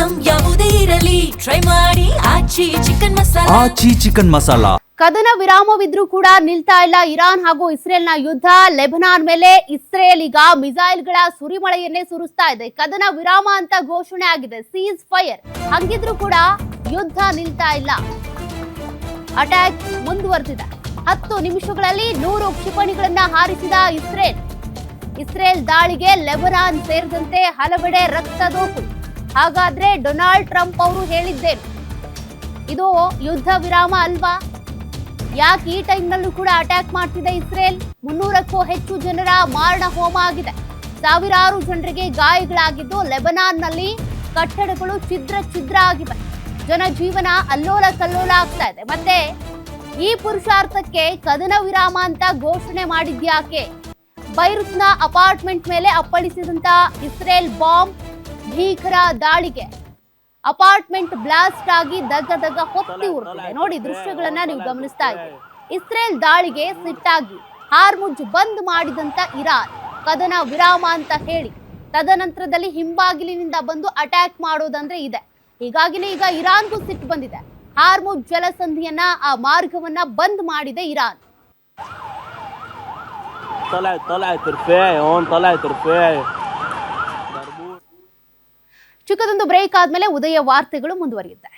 Item ಯಾವುದೇ ಇರಲಿ try ಮಾಡಿ ಆಚಿ ಚಿಕನ್ ಮಸಾಲಾ. ಕದನ ವಿರಾಮವಿದ್ರೂ ಕೂಡ ನಿಲ್ತಾ ಇಲ್ಲ ಇರಾನ್ ಹಾಗೂ ಇಸ್ರೇಲ್ನ ಯುದ್ಧ. ಲೆಬನಾನ್ ಮೇಲೆ ಇಸ್ರೇಲ್ ಈಗ ಮಿಸೈಲ್ಗಳ ಸುರಿಮಳೆಯನ್ನೇ ಸುರಿಸ್ತಾ ಇದೆ. ಕದನ ವಿರಾಮ ಅಂತ ಘೋಷಣೆ ಆಗಿದೆ, ಸೀಸ್ ಫೈರ್. ಹಂಗಿದ್ರೂ ಕೂಡ ಯುದ್ಧ ನಿಲ್ತಾ ಇಲ್ಲ, ಅಟ್ಯಾಕ್ ಮುಂದುವರೆದಿದೆ. 10 ನಿಮಿಷಗಳಲ್ಲಿ 100 ಕ್ಷಿಪಣಿಗಳನ್ನ ಹಾರಿಸಿದ ಇಸ್ರೇಲ್ ದಾಳಿಗೆ ಲೆಬನಾನ್ ಸೇರಿದಂತೆ ಹಲವೆಡೆ ರಕ್ತದೋಟು. ಹಾಗಾದ್ರೆ ಡೊನಾಲ್ಡ್ ಟ್ರಂಪ್ ಅವರು ಹೇಳಿದ್ದೇನು? ಇದು ಯುದ್ಧ ವಿರಾಮ ಅಲ್ವಾ? ಯಾಕೆ ಈ ಟೈಮ್ನಲ್ಲೂ ಕೂಡ ಅಟ್ಯಾಕ್ ಮಾಡ್ತಿದೆ ಇಸ್ರೇಲ್? 300ಕ್ಕೂ ಹೆಚ್ಚು ಜನರ ಮಾರಣ ಹೋಮ ಆಗಿದೆ, ಸಾವಿರಾರು ಜನರಿಗೆ ಗಾಯಗಳಾಗಿದ್ದು, ಲೆಬನಾನ್ನಲ್ಲಿ ಕಟ್ಟಡಗಳು ಛಿದ್ರ ಆಗಿವೆ, ಜನಜೀವನ ಅಲ್ಲೋಲ ಕಲ್ಲೋಲ ಆಗ್ತಾ ಇದೆ. ಮತ್ತೆ ಈ ಪುರುಷಾರ್ಥಕ್ಕೆ ಕದನ ವಿರಾಮ ಅಂತ ಘೋಷಣೆ ಮಾಡಿದ್ಯಾಕೆ? ಬೈರುತ್ನ ಅಪಾರ್ಟ್ಮೆಂಟ್ ಮೇಲೆ ಅಪ್ಪಳಿಸಿದಂತ ಇಸ್ರೇಲ್ ಬಾಂಬ್ ಭೀಕರ ದಾಳಿಗೆ ಅಪಾರ್ಟ್ಮೆಂಟ್ ಬ್ಲಾಸ್ಟ್ ಆಗಿ ದಗ್ಗ ಹೊತ್ತಿ ಉರುಳಿದೆ. ನೋಡಿ, ದೃಶ್ಯಗಳನ್ನ ನೀವು ಗಮನಿಸ್ತಾ ಇದ್ದೀರಿ. ಇಸ್ರೇಲ್ ದಾಳಿಗೆ ಸಿಟ್ಟಾಗಿ ಹಾರ್ಮುಜ್ ಬಂದ್ ಮಾಡಿದಂತ ಇರಾನ್ ಕದನ ವಿರಾಮ ಅಂತ ಹೇಳಿ ತದನಂತರದಲ್ಲಿ ಹಿಂಬಾಗಿಲಿನಿಂದ ಬಂದು ಅಟ್ಯಾಕ್ ಮಾಡೋದಂದ್ರೆ ಇದೆ. ಹೀಗಾಗಿನೇ ಈಗ ಇರಾನ್ಗೂ ಸಿಟ್ಟು ಬಂದಿದೆ. ಹಾರ್ಮುಜ್ ಜಲಸಂಧಿಯನ್ನ, ಆ ಮಾರ್ಗವನ್ನ ಬಂದ್ ಮಾಡಿದೆ ಇರಾನ್. ಚಿಕ್ಕದೊಂದು ಬ್ರೇಕ್ ಆದ್ಮೇಲೆ ಉದಯ ವಾರ್ತೆಗಳು ಮುಂದುವರಿಯುತ್ತೆ.